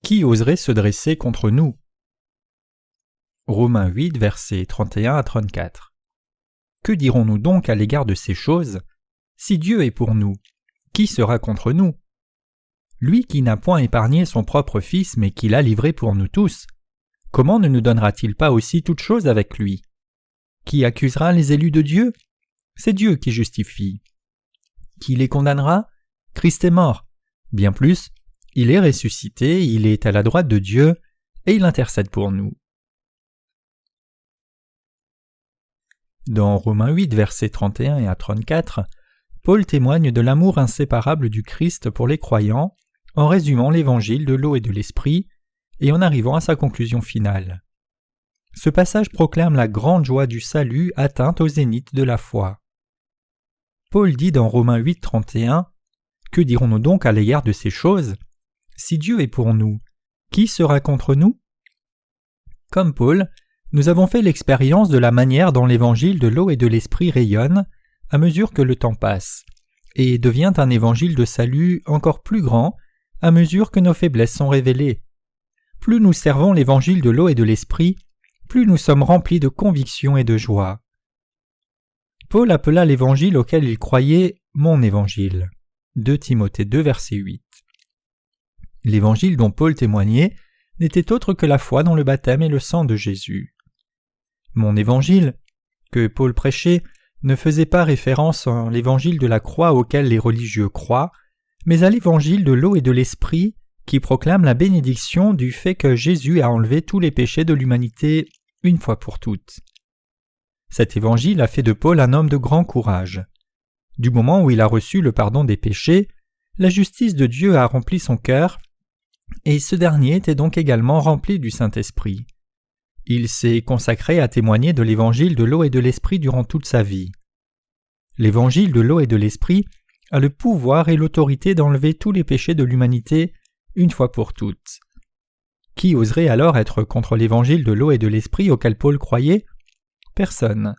Qui oserait se dresser contre nous? Romains 8, versets 31 à 34. Que dirons-nous donc à l'égard de ces choses? Si Dieu est pour nous, qui sera contre nous? Lui qui n'a point épargné son propre Fils, mais qui l'a livré pour nous tous, comment ne nous donnera-t-il pas aussi toutes choses avec lui? Qui accusera les élus de Dieu? C'est Dieu qui justifie. Qui les condamnera? Christ est mort. Bien plus, il est ressuscité, il est à la droite de Dieu, et il intercède pour nous. Dans Romains 8, versets 31 et à 34, Paul témoigne de l'amour inséparable du Christ pour les croyants en résumant l'évangile de l'eau et de l'esprit et en arrivant à sa conclusion finale. Ce passage proclame la grande joie du salut atteinte au zénith de la foi. Paul dit dans Romains 8, 31 « Que dirons-nous donc à l'égard de ces choses? Si Dieu est pour nous, qui sera contre nous ?» Comme Paul, nous avons fait l'expérience de la manière dont l'évangile de l'eau et de l'esprit rayonne à mesure que le temps passe, et devient un évangile de salut encore plus grand à mesure que nos faiblesses sont révélées. Plus nous servons l'évangile de l'eau et de l'esprit, plus nous sommes remplis de conviction et de joie. Paul appela l'évangile auquel il croyait « mon évangile ». 2 Timothée 2, verset 8. L'évangile dont Paul témoignait n'était autre que la foi dans le baptême et le sang de Jésus. Mon évangile, que Paul prêchait, ne faisait pas référence à l'évangile de la croix auquel les religieux croient, mais à l'évangile de l'eau et de l'esprit qui proclame la bénédiction du fait que Jésus a enlevé tous les péchés de l'humanité une fois pour toutes. Cet évangile a fait de Paul un homme de grand courage. Du moment où il a reçu le pardon des péchés, la justice de Dieu a rempli son cœur, et ce dernier était donc également rempli du Saint-Esprit. Il s'est consacré à témoigner de l'évangile de l'eau et de l'esprit durant toute sa vie. L'évangile de l'eau et de l'esprit a le pouvoir et l'autorité d'enlever tous les péchés de l'humanité une fois pour toutes. Qui oserait alors être contre l'évangile de l'eau et de l'esprit auquel Paul croyait? Personne.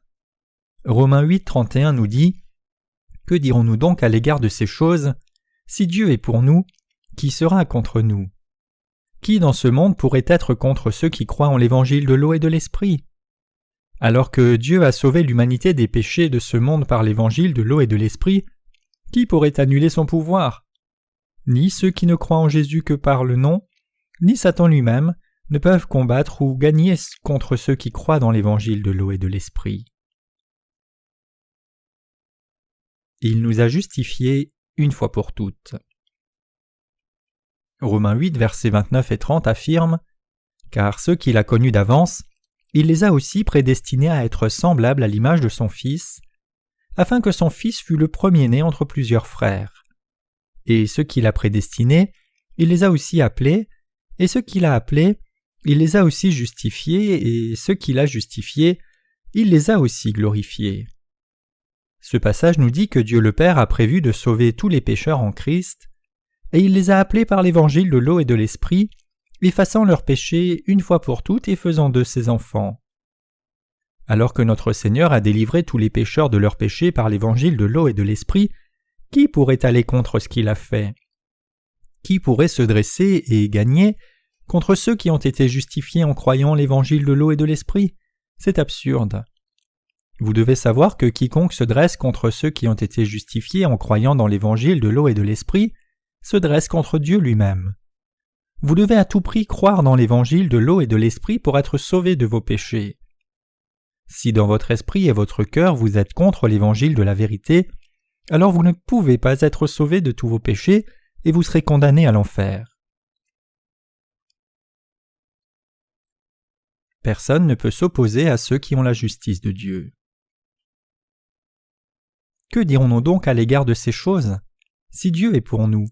Romains 8, 31 nous dit « Que dirons-nous donc à l'égard de ces choses? Si Dieu est pour nous, qui sera contre nous? Qui dans ce monde pourrait être contre ceux qui croient en l'évangile de l'eau et de l'esprit? Alors que Dieu a sauvé l'humanité des péchés de ce monde par l'évangile de l'eau et de l'esprit, qui pourrait annuler son pouvoir? Ni ceux qui ne croient en Jésus que par le nom, ni Satan lui-même ne peuvent combattre ou gagner contre ceux qui croient dans l'évangile de l'eau et de l'esprit. Il nous a justifiés une fois pour toutes. Romains 8, versets 29 et 30 affirme « Car ceux qu'il a connus d'avance, il les a aussi prédestinés à être semblables à l'image de son Fils, afin que son Fils fût le premier-né entre plusieurs frères. Et ceux qu'il a prédestinés, il les a aussi appelés, et ceux qu'il a appelés, il les a aussi justifiés, et ceux qu'il a justifiés, il les a aussi glorifiés. » Ce passage nous dit que Dieu le Père a prévu de sauver tous les pécheurs en Christ, et il les a appelés par l'évangile de l'eau et de l'esprit, effaçant leurs péchés une fois pour toutes et faisant d'eux ses enfants. Alors que notre Seigneur a délivré tous les pécheurs de leurs péchés par l'évangile de l'eau et de l'esprit, qui pourrait aller contre ce qu'il a fait? Qui pourrait se dresser et gagner contre ceux qui ont été justifiés en croyant l'évangile de l'eau et de l'esprit? C'est absurde. Vous devez savoir que quiconque se dresse contre ceux qui ont été justifiés en croyant dans l'évangile de l'eau et de l'esprit se dresse contre Dieu lui-même. Vous devez à tout prix croire dans l'évangile de l'eau et de l'esprit pour être sauvé de vos péchés. Si dans votre esprit et votre cœur vous êtes contre l'évangile de la vérité, alors vous ne pouvez pas être sauvé de tous vos péchés et vous serez condamné à l'enfer. Personne ne peut s'opposer à ceux qui ont la justice de Dieu. Que dirons-nous donc à l'égard de ces choses? Si Dieu est pour nous,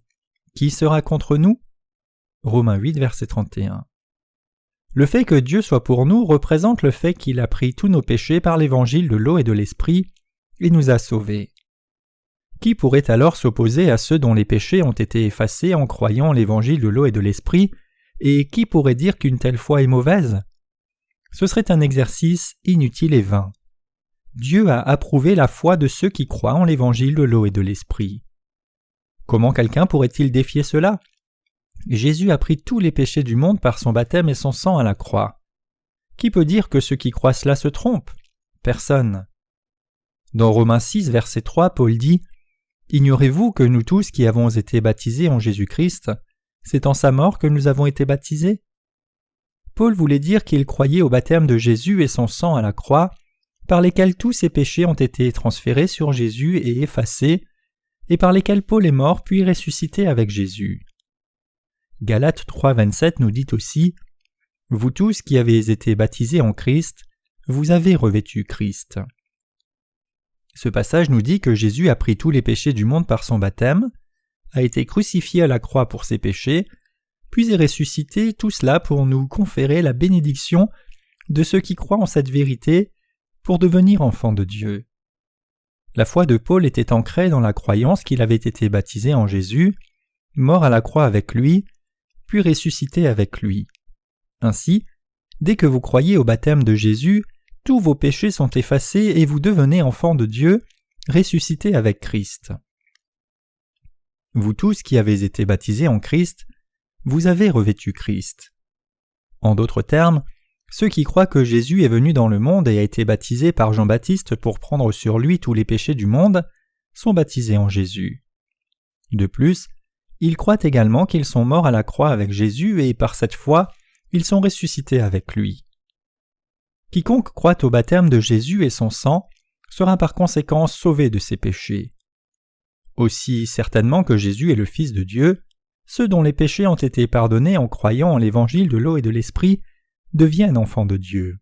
qui sera contre nous? Romains 8, verset 31. Le fait que Dieu soit pour nous représente le fait qu'il a pris tous nos péchés par l'évangile de l'eau et de l'esprit et nous a sauvés. Qui pourrait alors s'opposer à ceux dont les péchés ont été effacés en croyant l'évangile de l'eau et de l'esprit, et qui pourrait dire qu'une telle foi est mauvaise? Ce serait un exercice inutile et vain. Dieu a approuvé la foi de ceux qui croient en l'évangile de l'eau et de l'esprit. Comment quelqu'un pourrait-il défier cela? Jésus a pris tous les péchés du monde par son baptême et son sang à la croix. Qui peut dire que ceux qui croient cela se trompent ? Personne. Dans Romains 6, verset 3, Paul dit « Ignorez-vous que nous tous qui avons été baptisés en Jésus-Christ, c'est en sa mort que nous avons été baptisés ?» Paul voulait dire qu'il croyait au baptême de Jésus et son sang à la croix, par lesquels tous ses péchés ont été transférés sur Jésus et effacés, et par lesquels Paul est mort puis ressuscité avec Jésus. Galates 3, 27 nous dit aussi « Vous tous qui avez été baptisés en Christ, vous avez revêtu Christ. » Ce passage nous dit que Jésus a pris tous les péchés du monde par son baptême, a été crucifié à la croix pour ses péchés, puis est ressuscité, tout cela pour nous conférer la bénédiction de ceux qui croient en cette vérité pour devenir enfants de Dieu. La foi de Paul était ancrée dans la croyance qu'il avait été baptisé en Jésus, mort à la croix avec lui, puis ressuscité avec lui. Ainsi, dès que vous croyez au baptême de Jésus, tous vos péchés sont effacés et vous devenez enfants de Dieu, ressuscités avec Christ. Vous tous qui avez été baptisés en Christ, vous avez revêtu Christ. En d'autres termes, ceux qui croient que Jésus est venu dans le monde et a été baptisé par Jean-Baptiste pour prendre sur lui tous les péchés du monde, sont baptisés en Jésus. De plus, ils croient également qu'ils sont morts à la croix avec Jésus et par cette foi, ils sont ressuscités avec lui. Quiconque croit au baptême de Jésus et son sang sera par conséquent sauvé de ses péchés. Aussi certainement que Jésus est le Fils de Dieu, ceux dont les péchés ont été pardonnés en croyant en l'évangile de l'eau et de l'esprit deviennent enfants de Dieu.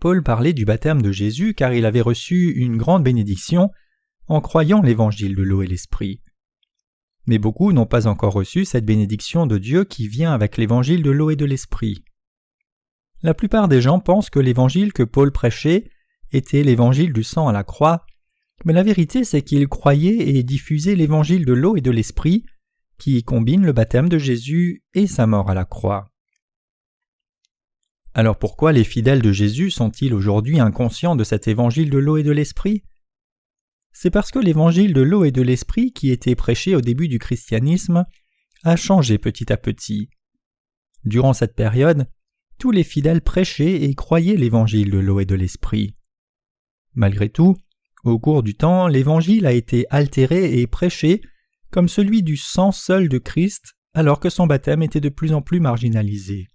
Paul parlait du baptême de Jésus car il avait reçu une grande bénédiction en croyant l'évangile de l'eau et l'esprit. Mais beaucoup n'ont pas encore reçu cette bénédiction de Dieu qui vient avec l'évangile de l'eau et de l'esprit. La plupart des gens pensent que l'évangile que Paul prêchait était l'évangile du sang à la croix, mais la vérité c'est qu'il croyait et diffusait l'évangile de l'eau et de l'esprit qui combine le baptême de Jésus et sa mort à la croix. Alors pourquoi les fidèles de Jésus sont-ils aujourd'hui inconscients de cet évangile de l'eau et de l'esprit ? C'est parce que l'évangile de l'eau et de l'esprit qui était prêché au début du christianisme a changé petit à petit. Durant cette période, tous les fidèles prêchaient et croyaient l'évangile de l'eau et de l'esprit. Malgré tout, au cours du temps, l'évangile a été altéré et prêché comme celui du sang seul de Christ, alors que son baptême était de plus en plus marginalisé.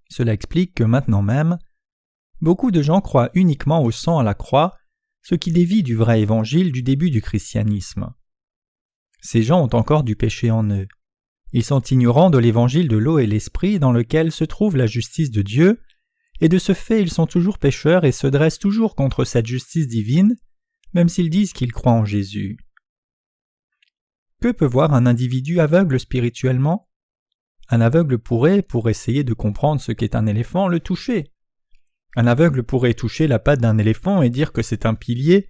Cela explique que maintenant même, beaucoup de gens croient uniquement au sang à la croix, ce qui dévie du vrai évangile du début du christianisme. Ces gens ont encore du péché en eux. Ils sont ignorants de l'évangile de l'eau et l'esprit dans lequel se trouve la justice de Dieu, et de ce fait ils sont toujours pécheurs et se dressent toujours contre cette justice divine, même s'ils disent qu'ils croient en Jésus. Que peut voir un individu aveugle spirituellement ? Un aveugle pourrait, pour essayer de comprendre ce qu'est un éléphant, le toucher. Un aveugle pourrait toucher la patte d'un éléphant et dire que c'est un pilier,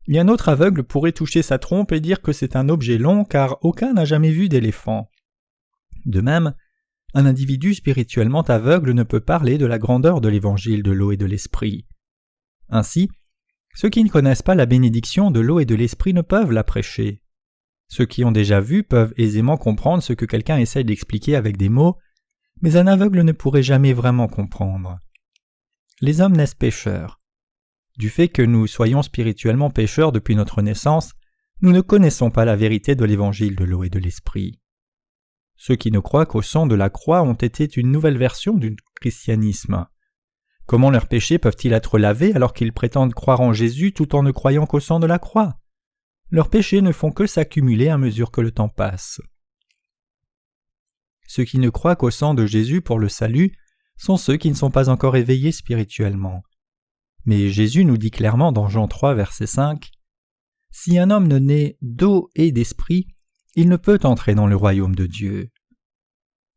et un autre aveugle pourrait toucher sa trompe et dire que c'est un objet long car aucun n'a jamais vu d'éléphant. De même, un individu spirituellement aveugle ne peut parler de la grandeur de l'évangile de l'eau et de l'esprit. Ainsi, ceux qui ne connaissent pas la bénédiction de l'eau et de l'esprit ne peuvent la prêcher. Ceux qui ont déjà vu peuvent aisément comprendre ce que quelqu'un essaie d'expliquer avec des mots, mais un aveugle ne pourrait jamais vraiment comprendre. Les hommes naissent pécheurs. Du fait que nous soyons spirituellement pécheurs depuis notre naissance, nous ne connaissons pas la vérité de l'évangile de l'eau et de l'esprit. Ceux qui ne croient qu'au sang de la croix ont été une nouvelle version du christianisme. Comment leurs péchés peuvent-ils être lavés alors qu'ils prétendent croire en Jésus tout en ne croyant qu'au sang de la croix ? Leurs péchés ne font que s'accumuler à mesure que le temps passe. Ceux qui ne croient qu'au sang de Jésus pour le salut sont ceux qui ne sont pas encore éveillés spirituellement. Mais Jésus nous dit clairement dans Jean 3, verset 5 « Si un homme ne naît d'eau et d'esprit, il ne peut entrer dans le royaume de Dieu. »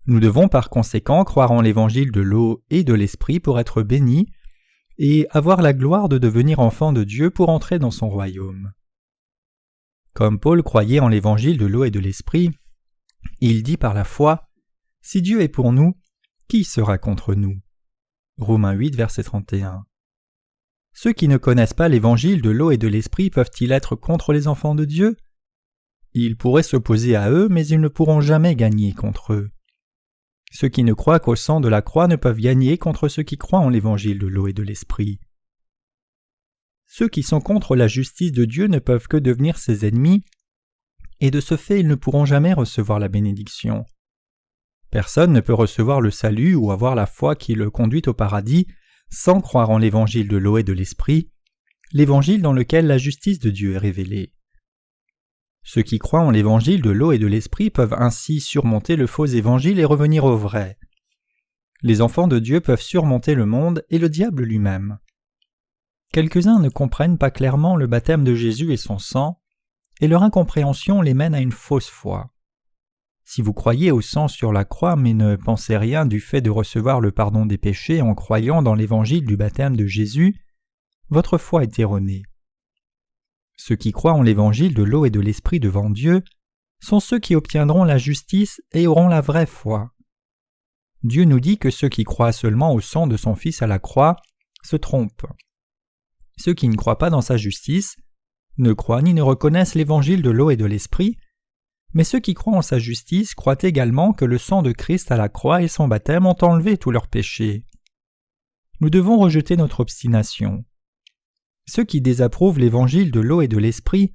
Nous devons par conséquent croire en l'évangile de l'eau et de l'esprit pour être bénis et avoir la gloire de devenir enfants de Dieu pour entrer dans son royaume. Comme Paul croyait en l'évangile de l'eau et de l'esprit, il dit par la foi « Si Dieu est pour nous, qui sera contre nous ?» Romains 8, verset 31. Ceux qui ne connaissent pas l'évangile de l'eau et de l'esprit peuvent-ils être contre les enfants de Dieu ? Ils pourraient s'opposer à eux, mais ils ne pourront jamais gagner contre eux. Ceux qui ne croient qu'au sang de la croix ne peuvent gagner contre ceux qui croient en l'évangile de l'eau et de l'esprit. Ceux qui sont contre la justice de Dieu ne peuvent que devenir ses ennemis, et de ce fait ils ne pourront jamais recevoir la bénédiction. Personne ne peut recevoir le salut ou avoir la foi qui le conduit au paradis sans croire en l'évangile de l'eau et de l'esprit, l'évangile dans lequel la justice de Dieu est révélée. Ceux qui croient en l'évangile de l'eau et de l'esprit peuvent ainsi surmonter le faux évangile et revenir au vrai. Les enfants de Dieu peuvent surmonter le monde et le diable lui-même. Quelques-uns ne comprennent pas clairement le baptême de Jésus et son sang, et leur incompréhension les mène à une fausse foi. Si vous croyez au sang sur la croix mais ne pensez rien du fait de recevoir le pardon des péchés en croyant dans l'évangile du baptême de Jésus, votre foi est erronée. Ceux qui croient en l'évangile de l'eau et de l'esprit devant Dieu sont ceux qui obtiendront la justice et auront la vraie foi. Dieu nous dit que ceux qui croient seulement au sang de son Fils à la croix se trompent. Ceux qui ne croient pas dans sa justice ne croient ni ne reconnaissent l'évangile de l'eau et de l'esprit, mais ceux qui croient en sa justice croient également que le sang de Christ à la croix et son baptême ont enlevé tous leurs péchés. Nous devons rejeter notre obstination. Ceux qui désapprouvent l'évangile de l'eau et de l'esprit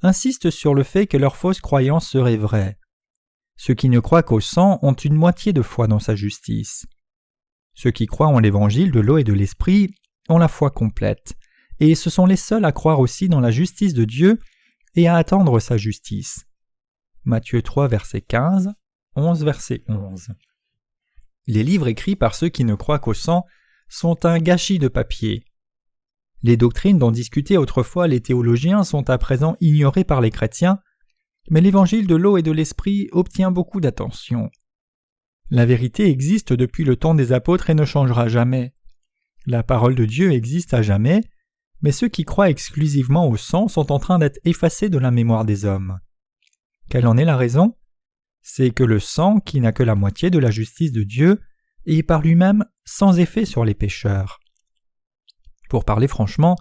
insistent sur le fait que leur fausse croyance serait vraie. Ceux qui ne croient qu'au sang ont une moitié de foi dans sa justice. Ceux qui croient en l'évangile de l'eau et de l'esprit ont la foi complète, et ce sont les seuls à croire aussi dans la justice de Dieu et à attendre sa justice. Matthieu 3, verset 15, 11, verset 11. Les livres écrits par ceux qui ne croient qu'au sang sont un gâchis de papier. Les doctrines dont discutaient autrefois les théologiens sont à présent ignorées par les chrétiens, mais l'évangile de l'eau et de l'esprit obtient beaucoup d'attention. La vérité existe depuis le temps des apôtres et ne changera jamais. La parole de Dieu existe à jamais, mais ceux qui croient exclusivement au sang sont en train d'être effacés de la mémoire des hommes. Quelle en est la raison ? C'est que le sang, qui n'a que la moitié de la justice de Dieu, est par lui-même sans effet sur les pécheurs. Pour parler franchement,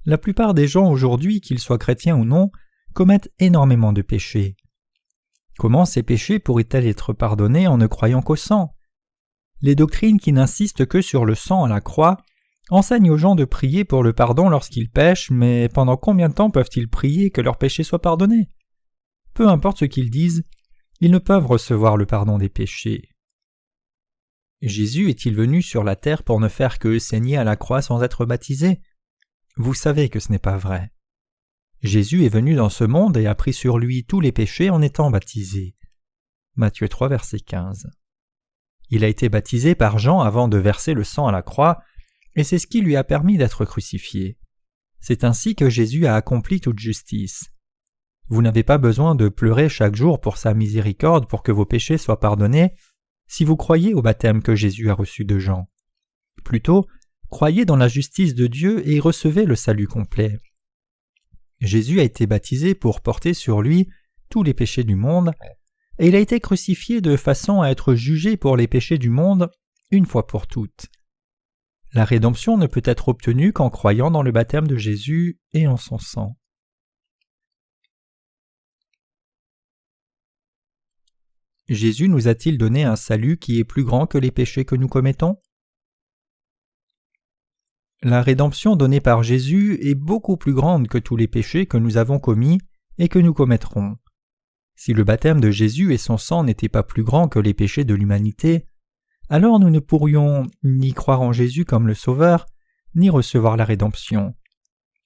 la plupart des gens aujourd'hui, qu'ils soient chrétiens ou non, commettent énormément de péchés. Comment ces péchés pourraient-ils être pardonnés en ne croyant qu'au sang ? Les doctrines qui n'insistent que sur le sang à la croix enseignent aux gens de prier pour le pardon lorsqu'ils pêchent, mais pendant combien de temps peuvent-ils prier que leurs péchés soient pardonnés ? Peu importe ce qu'ils disent, ils ne peuvent recevoir le pardon des péchés. Jésus est-il venu sur la terre pour ne faire que saigner à la croix sans être baptisé ? Vous savez que ce n'est pas vrai. Jésus est venu dans ce monde et a pris sur lui tous les péchés en étant baptisé. Matthieu 3, verset 15. Il a été baptisé par Jean avant de verser le sang à la croix, et c'est ce qui lui a permis d'être crucifié. C'est ainsi que Jésus a accompli toute justice. Vous n'avez pas besoin de pleurer chaque jour pour sa miséricorde pour que vos péchés soient pardonnés, si vous croyez au baptême que Jésus a reçu de Jean. Plutôt, croyez dans la justice de Dieu et recevez le salut complet. Jésus a été baptisé pour porter sur lui tous les péchés du monde, et il a été crucifié de façon à être jugé pour les péchés du monde une fois pour toutes. La rédemption ne peut être obtenue qu'en croyant dans le baptême de Jésus et en son sang. Jésus nous a-t-il donné un salut qui est plus grand que les péchés que nous commettons ? La rédemption donnée par Jésus est beaucoup plus grande que tous les péchés que nous avons commis et que nous commettrons. Si le baptême de Jésus et son sang n'étaient pas plus grands que les péchés de l'humanité, alors nous ne pourrions ni croire en Jésus comme le Sauveur, ni recevoir la rédemption.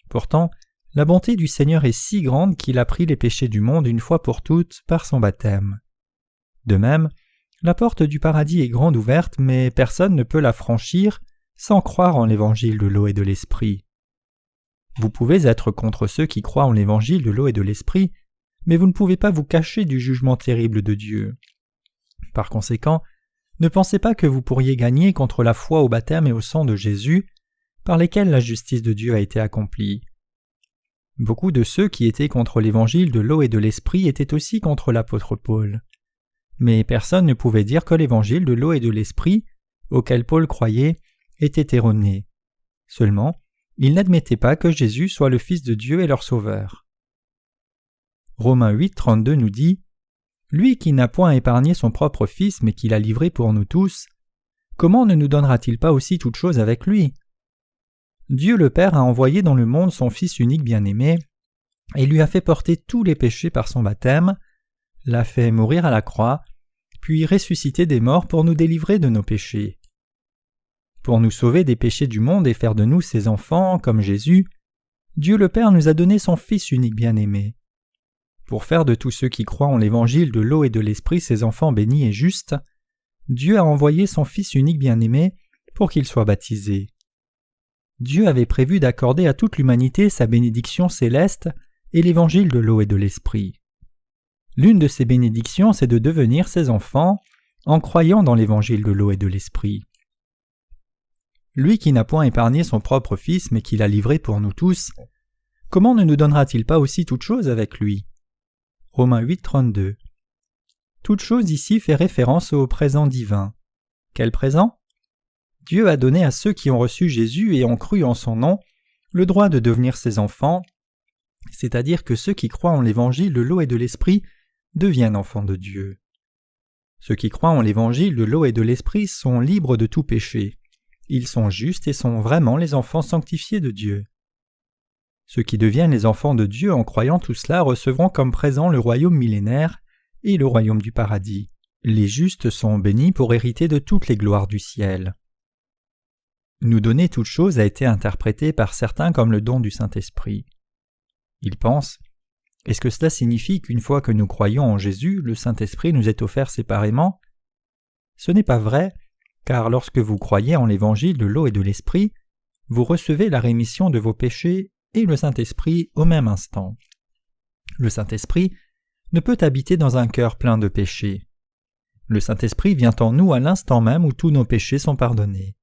Pourtant, la bonté du Seigneur est si grande qu'il a pris les péchés du monde une fois pour toutes par son baptême. De même, la porte du paradis est grande ouverte, mais personne ne peut la franchir sans croire en l'évangile de l'eau et de l'esprit. Vous pouvez être contre ceux qui croient en l'évangile de l'eau et de l'esprit, mais vous ne pouvez pas vous cacher du jugement terrible de Dieu. Par conséquent, ne pensez pas que vous pourriez gagner contre la foi au baptême et au sang de Jésus, par lesquels la justice de Dieu a été accomplie. Beaucoup de ceux qui étaient contre l'évangile de l'eau et de l'esprit étaient aussi contre l'apôtre Paul. Mais personne ne pouvait dire que l'évangile de l'eau et de l'esprit, auquel Paul croyait, était erroné. Seulement, ils n'admettaient pas que Jésus soit le Fils de Dieu et leur Sauveur. Romains 8, 32 nous dit « Lui qui n'a point épargné son propre Fils, mais qui l'a livré pour nous tous, comment ne nous donnera-t-il pas aussi toutes choses avec lui ?» Dieu le Père a envoyé dans le monde son Fils unique bien-aimé, et lui a fait porter tous les péchés par son baptême, l'a fait mourir à la croix, puis ressusciter des morts pour nous délivrer de nos péchés. Pour nous sauver des péchés du monde et faire de nous ses enfants, comme Jésus, Dieu le Père nous a donné son Fils unique bien-aimé. Pour faire de tous ceux qui croient en l'évangile de l'eau et de l'esprit ses enfants bénis et justes, Dieu a envoyé son Fils unique bien-aimé pour qu'il soit baptisé. Dieu avait prévu d'accorder à toute l'humanité sa bénédiction céleste et l'évangile de l'eau et de l'esprit. L'une de ces bénédictions, c'est de devenir ses enfants en croyant dans l'évangile de l'eau et de l'esprit. Lui qui n'a point épargné son propre Fils, mais qui l'a livré pour nous tous, comment ne nous donnera-t-il pas aussi toutes choses avec lui? Romains 8, 32. Toute chose ici fait référence au présent divin. Quel présent? Dieu a donné à ceux qui ont reçu Jésus et ont cru en son nom le droit de devenir ses enfants, c'est-à-dire que ceux qui croient en l'évangile de l'eau et de l'esprit deviennent enfants de Dieu. Ceux qui croient en l'évangile de l'eau et de l'esprit sont libres de tout péché. Ils sont justes et sont vraiment les enfants sanctifiés de Dieu. Ceux qui deviennent les enfants de Dieu en croyant tout cela recevront comme présent le royaume millénaire et le royaume du paradis. Les justes sont bénis pour hériter de toutes les gloires du ciel. Nous donner toute chose a été interprété par certains comme le don du Saint-Esprit. Ils pensent « Est-ce que cela signifie qu'une fois que nous croyons en Jésus, le Saint-Esprit nous est offert séparément ?» Ce n'est pas vrai, car lorsque vous croyez en l'évangile de l'eau et de l'esprit, vous recevez la rémission de vos péchés et le Saint-Esprit au même instant. Le Saint-Esprit ne peut habiter dans un cœur plein de péchés. Le Saint-Esprit vient en nous à l'instant même où tous nos péchés sont pardonnés.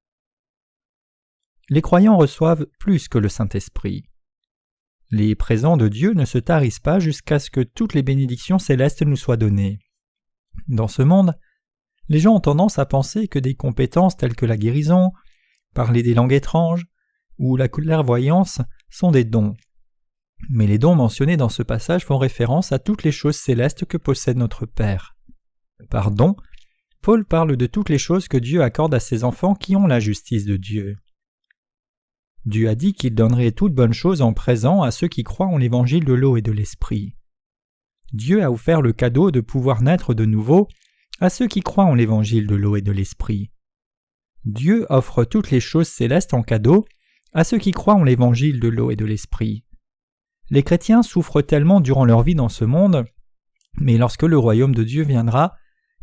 Les croyants reçoivent plus que le Saint-Esprit. Les présents de Dieu ne se tarissent pas jusqu'à ce que toutes les bénédictions célestes nous soient données. Dans ce monde, les gens ont tendance à penser que des compétences telles que la guérison, parler des langues étranges ou la clairvoyance sont des dons. Mais les dons mentionnés dans ce passage font référence à toutes les choses célestes que possède notre Père. Par don, Paul parle de toutes les choses que Dieu accorde à ses enfants qui ont la justice de Dieu. Dieu a dit qu'il donnerait toutes bonnes choses en présent à ceux qui croient en l'évangile de l'eau et de l'esprit. Dieu a offert le cadeau de pouvoir naître de nouveau à ceux qui croient en l'évangile de l'eau et de l'esprit. Dieu offre toutes les choses célestes en cadeau à ceux qui croient en l'évangile de l'eau et de l'esprit. Les chrétiens souffrent tellement durant leur vie dans ce monde, mais lorsque le royaume de Dieu viendra,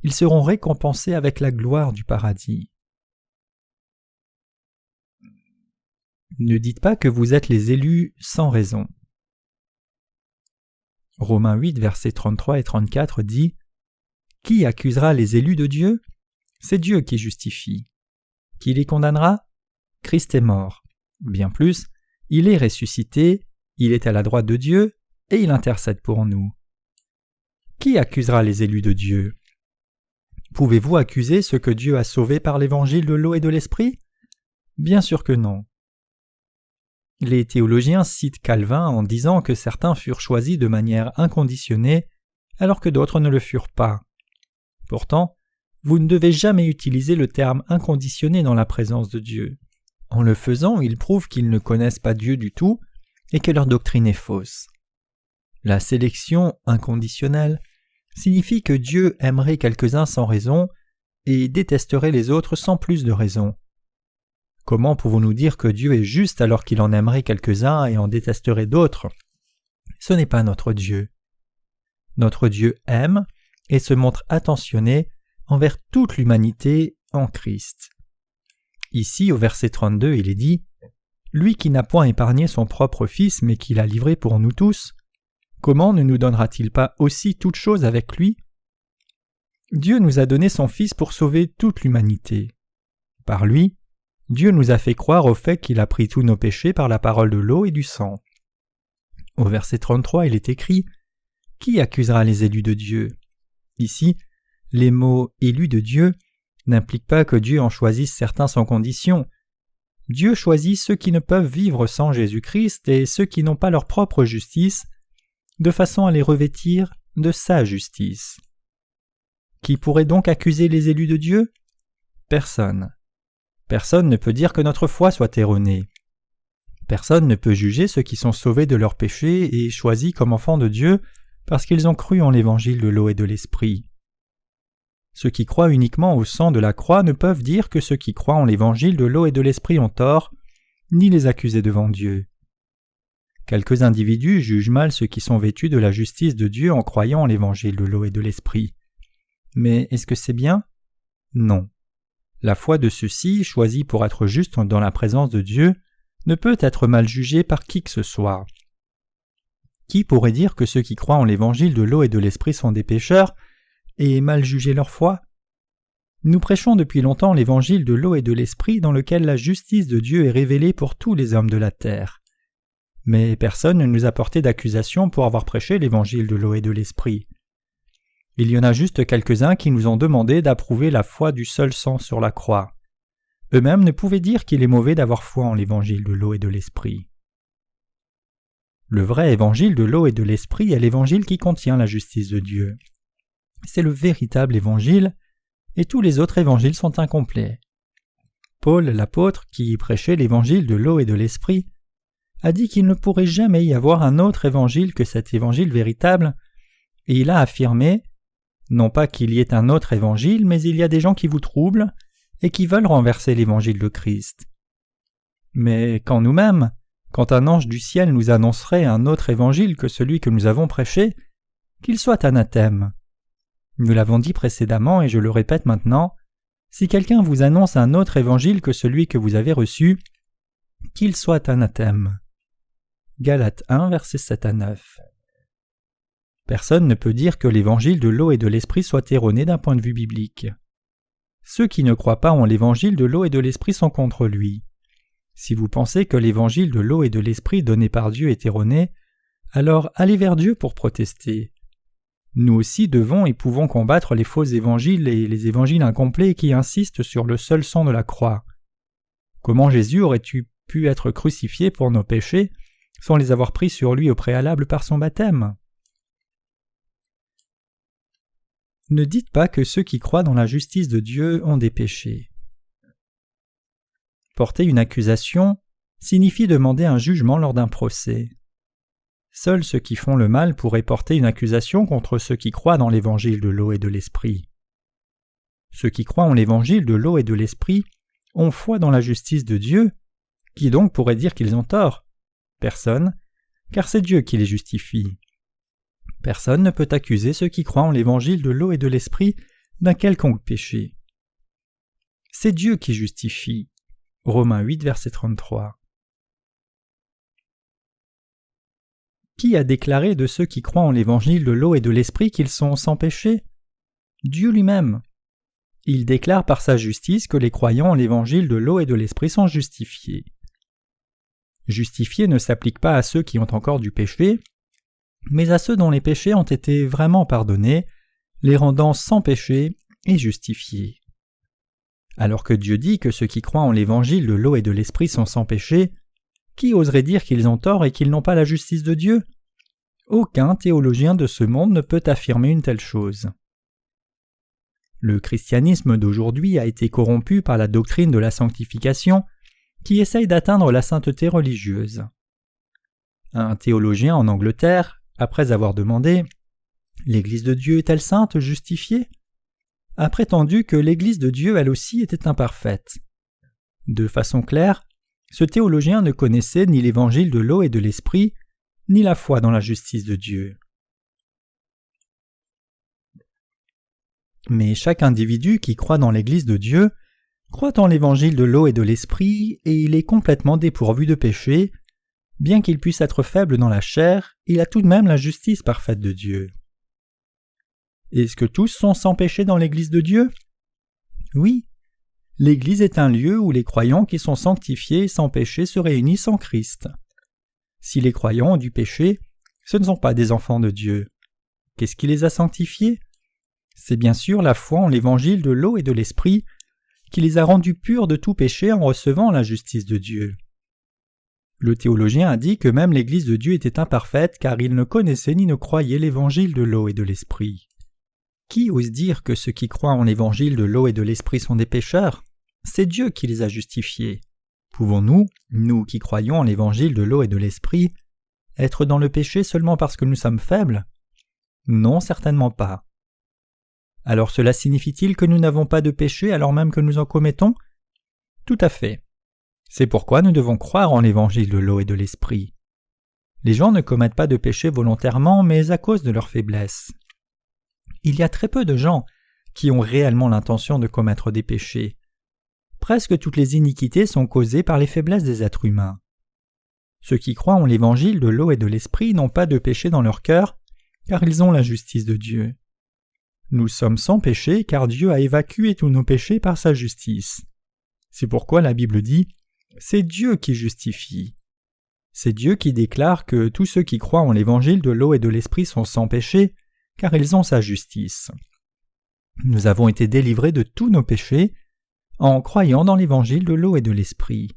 ils seront récompensés avec la gloire du paradis. Ne dites pas que vous êtes les élus sans raison. Romains 8, versets 33 et 34 dit « Qui accusera les élus de Dieu? C'est Dieu qui justifie. Qui les condamnera? Christ est mort. Bien plus, il est ressuscité, il est à la droite de Dieu, et il intercède pour nous. Qui accusera les élus de Dieu? Pouvez-vous accuser ceux que Dieu a sauvés par l'évangile de l'eau et de l'esprit? Bien sûr que non. Les théologiens citent Calvin en disant que certains furent choisis de manière inconditionnée, alors que d'autres ne le furent pas. Pourtant, vous ne devez jamais utiliser le terme inconditionné dans la présence de Dieu. En le faisant, ils prouvent qu'ils ne connaissent pas Dieu du tout et que leur doctrine est fausse. La sélection inconditionnelle signifie que Dieu aimerait quelques-uns sans raison et détesterait les autres sans plus de raison. Comment pouvons-nous dire que Dieu est juste alors qu'il en aimerait quelques-uns et en détesterait d'autres? Ce n'est pas notre Dieu. Notre Dieu aime et se montre attentionné envers toute l'humanité en Christ. Ici, au verset 32, il est dit « Lui qui n'a point épargné son propre Fils, mais qui l'a livré pour nous tous, comment ne nous donnera-t-il pas aussi toutes choses avec lui ?» Dieu nous a donné son Fils pour sauver toute l'humanité. Par lui, Dieu nous a fait croire au fait qu'il a pris tous nos péchés par la parole de l'eau et du sang. Au verset 33, il est écrit « Qui accusera les élus de Dieu ?» Ici, les mots « élus de Dieu » n'impliquent pas que Dieu en choisisse certains sans condition. Dieu choisit ceux qui ne peuvent vivre sans Jésus-Christ et ceux qui n'ont pas leur propre justice, de façon à les revêtir de sa justice. Qui pourrait donc accuser les élus de Dieu? Personne. Personne ne peut dire que notre foi soit erronée. Personne ne peut juger ceux qui sont sauvés de leurs péchés et choisis comme enfants de Dieu parce qu'ils ont cru en l'évangile de l'eau et de l'esprit. Ceux qui croient uniquement au sang de la croix ne peuvent dire que ceux qui croient en l'évangile de l'eau et de l'esprit ont tort, ni les accuser devant Dieu. Quelques individus jugent mal ceux qui sont vêtus de la justice de Dieu en croyant en l'évangile de l'eau et de l'esprit. Mais est-ce que c'est bien? Non. La foi de ceux-ci, choisis pour être justes dans la présence de Dieu, ne peut être mal jugée par qui que ce soit. Qui pourrait dire que ceux qui croient en l'évangile de l'eau et de l'esprit sont des pécheurs et mal juger leur foi? Nous prêchons depuis longtemps l'évangile de l'eau et de l'esprit dans lequel la justice de Dieu est révélée pour tous les hommes de la terre. Mais personne ne nous a porté d'accusation pour avoir prêché l'évangile de l'eau et de l'esprit. Il y en a juste quelques-uns qui nous ont demandé d'approuver la foi du seul sang sur la croix. Eux-mêmes ne pouvaient dire qu'il est mauvais d'avoir foi en l'évangile de l'eau et de l'esprit. Le vrai évangile de l'eau et de l'esprit est l'évangile qui contient la justice de Dieu. C'est le véritable évangile, et tous les autres évangiles sont incomplets. Paul, l'apôtre, qui prêchait l'évangile de l'eau et de l'esprit, a dit qu'il ne pourrait jamais y avoir un autre évangile que cet évangile véritable, et il a affirmé, non pas qu'il y ait un autre évangile, mais il y a des gens qui vous troublent et qui veulent renverser l'évangile de Christ. Mais quand nous-mêmes, quand un ange du ciel nous annoncerait un autre évangile que celui que nous avons prêché, qu'il soit anathème. Nous l'avons dit précédemment et je le répète maintenant, si quelqu'un vous annonce un autre évangile que celui que vous avez reçu, qu'il soit anathème. Galates 1, versets 7 à 9. Personne ne peut dire que l'évangile de l'eau et de l'esprit soit erroné d'un point de vue biblique. Ceux qui ne croient pas en l'évangile de l'eau et de l'esprit sont contre lui. Si vous pensez que l'évangile de l'eau et de l'esprit donné par Dieu est erroné, alors allez vers Dieu pour protester. Nous aussi devons et pouvons combattre les faux évangiles et les évangiles incomplets qui insistent sur le seul sang de la croix. Comment Jésus aurait-il pu être crucifié pour nos péchés sans les avoir pris sur lui au préalable par son baptême? Ne dites pas que ceux qui croient dans la justice de Dieu ont des péchés. Porter une accusation signifie demander un jugement lors d'un procès. Seuls ceux qui font le mal pourraient porter une accusation contre ceux qui croient dans l'évangile de l'eau et de l'esprit. Ceux qui croient en l'évangile de l'eau et de l'esprit ont foi dans la justice de Dieu. Qui donc pourrait dire qu'ils ont tort? Personne, car c'est Dieu qui les justifie. Personne ne peut accuser ceux qui croient en l'évangile de l'eau et de l'esprit d'un quelconque péché. C'est Dieu qui justifie. Romains 8, verset 33. Qui a déclaré de ceux qui croient en l'évangile de l'eau et de l'esprit qu'ils sont sans péché? Dieu lui-même. Il déclare par sa justice que les croyants en l'évangile de l'eau et de l'esprit sont justifiés. Justifier ne s'applique pas à ceux qui ont encore du péché, mais à ceux dont les péchés ont été vraiment pardonnés, les rendant sans péché et justifiés. Alors que Dieu dit que ceux qui croient en l'évangile de l'eau et de l'esprit sont sans péché, qui oserait dire qu'ils ont tort et qu'ils n'ont pas la justice de Dieu? Aucun théologien de ce monde ne peut affirmer une telle chose. Le christianisme d'aujourd'hui a été corrompu par la doctrine de la sanctification qui essaye d'atteindre la sainteté religieuse. Un théologien en Angleterre, après avoir demandé « L'Église de Dieu est-elle sainte, justifiée ?» a prétendu que l'Église de Dieu elle aussi était imparfaite. De façon claire, ce théologien ne connaissait ni l'évangile de l'eau et de l'esprit, ni la foi dans la justice de Dieu. Mais chaque individu qui croit dans l'Église de Dieu croit en l'évangile de l'eau et de l'esprit, et il est complètement dépourvu de péché. Bien qu'il puisse être faible dans la chair, il a tout de même la justice parfaite de Dieu. Est-ce que tous sont sans péché dans l'Église de Dieu? Oui. L'Église est un lieu où les croyants qui sont sanctifiés et sans péché se réunissent en Christ. Si les croyants ont du péché, ce ne sont pas des enfants de Dieu. Qu'est-ce qui les a sanctifiés? C'est bien sûr la foi en l'évangile de l'eau et de l'esprit qui les a rendus purs de tout péché en recevant la justice de Dieu. Le théologien a dit que même l'Église de Dieu était imparfaite car il ne connaissait ni ne croyait l'évangile de l'eau et de l'esprit. Qui ose dire que ceux qui croient en l'évangile de l'eau et de l'esprit sont des pécheurs? C'est Dieu qui les a justifiés. Pouvons-nous, nous qui croyons en l'évangile de l'eau et de l'esprit, être dans le péché seulement parce que nous sommes faibles? Non, certainement pas. Alors cela signifie-t-il que nous n'avons pas de péché alors même que nous en commettons? Tout à fait. C'est pourquoi nous devons croire en l'évangile de l'eau et de l'esprit. Les gens ne commettent pas de péché volontairement, mais à cause de leur faiblesse. Il y a très peu de gens qui ont réellement l'intention de commettre des péchés. Presque toutes les iniquités sont causées par les faiblesses des êtres humains. Ceux qui croient en l'évangile de l'eau et de l'esprit n'ont pas de péché dans leur cœur, car ils ont la justice de Dieu. Nous sommes sans péché, car Dieu a évacué tous nos péchés par sa justice. C'est pourquoi la Bible dit « C'est Dieu qui justifie ». C'est Dieu qui déclare que tous ceux qui croient en l'évangile de l'eau et de l'esprit sont sans péché, car ils ont sa justice. Nous avons été délivrés de tous nos péchés en croyant dans l'évangile de l'eau et de l'esprit.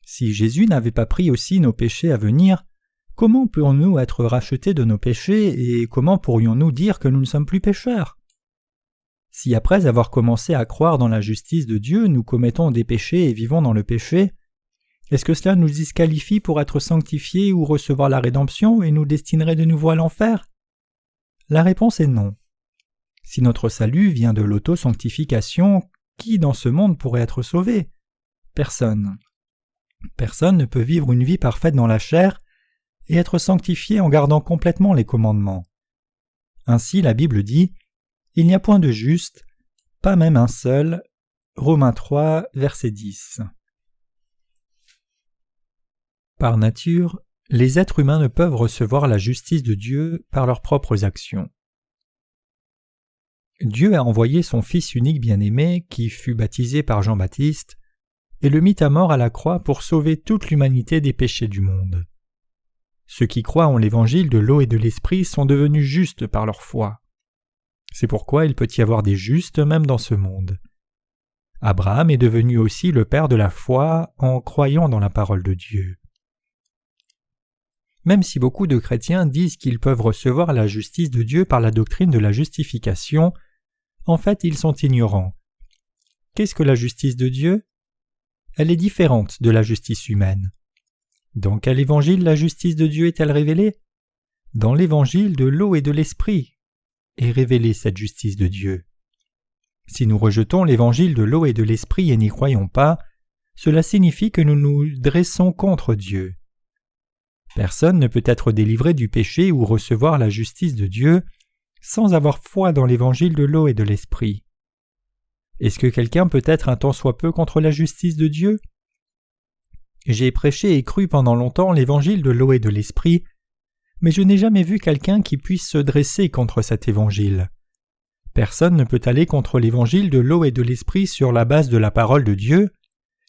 Si Jésus n'avait pas pris aussi nos péchés à venir, comment pourrions-nous être rachetés de nos péchés et comment pourrions-nous dire que nous ne sommes plus pécheurs? Si après avoir commencé à croire dans la justice de Dieu, nous commettons des péchés et vivons dans le péché, est-ce que cela nous disqualifie pour être sanctifiés ou recevoir la rédemption et nous destinerait de nouveau à l'enfer? La réponse est non. Si notre salut vient de l'auto-sanctification, qui dans ce monde pourrait être sauvé? Personne. Personne ne peut vivre une vie parfaite dans la chair et être sanctifié en gardant complètement les commandements. Ainsi la Bible dit « Il n'y a point de juste, pas même un seul » Romains 3, verset 10. Par nature, les êtres humains ne peuvent recevoir la justice de Dieu par leurs propres actions. Dieu a envoyé son Fils unique bien-aimé, qui fut baptisé par Jean-Baptiste, et le mit à mort à la croix pour sauver toute l'humanité des péchés du monde. Ceux qui croient en l'évangile de l'eau et de l'esprit sont devenus justes par leur foi. C'est pourquoi il peut y avoir des justes même dans ce monde. Abraham est devenu aussi le père de la foi en croyant dans la parole de Dieu. Même si beaucoup de chrétiens disent qu'ils peuvent recevoir la justice de Dieu par la doctrine de la justification, en fait ils sont ignorants. Qu'est-ce que la justice de Dieu? Elle est différente de la justice humaine. Dans quel évangile la justice de Dieu est-elle révélée? Dans l'évangile de l'eau et de l'esprit est révélée cette justice de Dieu. Si nous rejetons l'évangile de l'eau et de l'esprit et n'y croyons pas, cela signifie que nous nous dressons contre Dieu. Personne ne peut être délivré du péché ou recevoir la justice de Dieu sans avoir foi dans l'évangile de l'eau et de l'esprit. Est-ce que quelqu'un peut être un tant soit peu contre la justice de Dieu? J'ai prêché et cru pendant longtemps l'évangile de l'eau et de l'esprit, mais je n'ai jamais vu quelqu'un qui puisse se dresser contre cet évangile. Personne ne peut aller contre l'évangile de l'eau et de l'esprit sur la base de la parole de Dieu,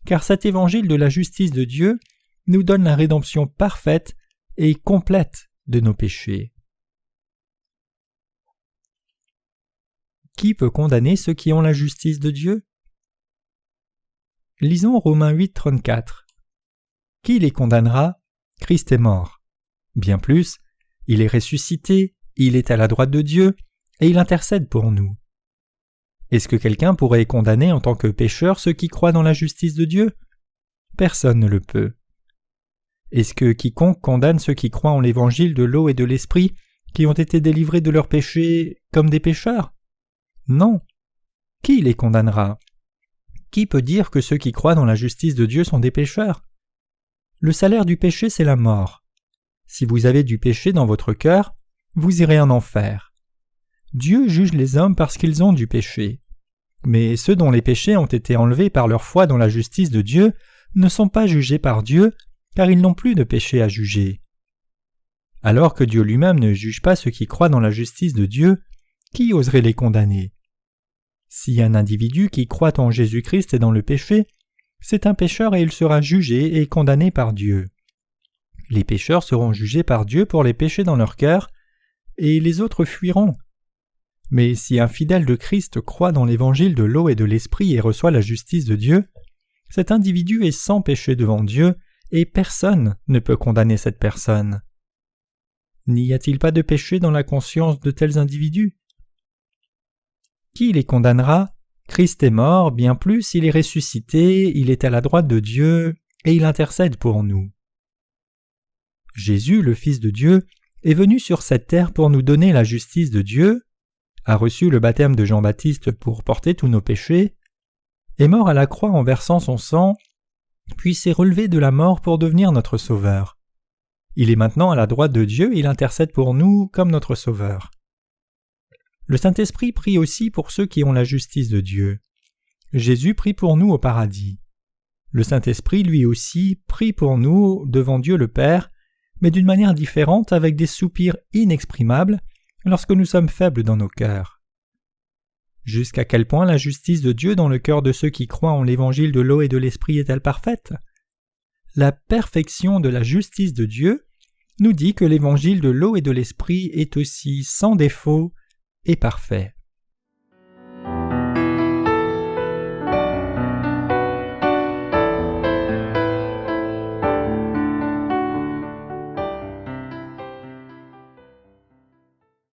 car cet évangile de la justice de Dieu nous donne la rédemption parfaite et complète de nos péchés. Qui peut condamner ceux qui ont la justice de Dieu? Lisons Romains 8, 34. Qui les condamnera? Christ est mort. Bien plus, il est ressuscité, il est à la droite de Dieu, et il intercède pour nous. Est-ce que quelqu'un pourrait condamner en tant que pécheur ceux qui croient dans la justice de Dieu? Personne ne le peut. Est-ce que quiconque condamne ceux qui croient en l'évangile de l'eau et de l'esprit, qui ont été délivrés de leurs péchés, comme des pécheurs? Non. Qui les condamnera? Qui peut dire que ceux qui croient dans la justice de Dieu sont des pécheurs? Le salaire du péché, c'est la mort. Si vous avez du péché dans votre cœur, vous irez en enfer. Dieu juge les hommes parce qu'ils ont du péché. Mais ceux dont les péchés ont été enlevés par leur foi dans la justice de Dieu ne sont pas jugés par Dieu, car ils n'ont plus de péché à juger. Alors que Dieu lui-même ne juge pas ceux qui croient dans la justice de Dieu, qui oserait les condamner? Si un individu qui croit en Jésus-Christ est dans le péché, c'est un pécheur et il sera jugé et condamné par Dieu. Les pécheurs seront jugés par Dieu pour les péchés dans leur cœur, et les autres fuiront. Mais si un fidèle de Christ croit dans l'évangile de l'eau et de l'esprit et reçoit la justice de Dieu, cet individu est sans péché devant Dieu et personne ne peut condamner cette personne. N'y a-t-il pas de péché dans la conscience de tels individus? Qui les condamnera? Christ est mort, bien plus, il est ressuscité, il est à la droite de Dieu, et il intercède pour nous. Jésus, le Fils de Dieu, est venu sur cette terre pour nous donner la justice de Dieu, a reçu le baptême de Jean-Baptiste pour porter tous nos péchés, est mort à la croix en versant son sang, puis s'est relevé de la mort pour devenir notre Sauveur. Il est maintenant à la droite de Dieu et il intercède pour nous comme notre Sauveur. Le Saint-Esprit prie aussi pour ceux qui ont la justice de Dieu. Jésus prie pour nous au paradis. Le Saint-Esprit, lui aussi, prie pour nous devant Dieu le Père, mais d'une manière différente avec des soupirs inexprimables lorsque nous sommes faibles dans nos cœurs. Jusqu'à quel point la justice de Dieu dans le cœur de ceux qui croient en l'évangile de l'eau et de l'esprit est-elle parfaite? La perfection de la justice de Dieu nous dit que l'évangile de l'eau et de l'esprit est aussi sans défaut et parfait.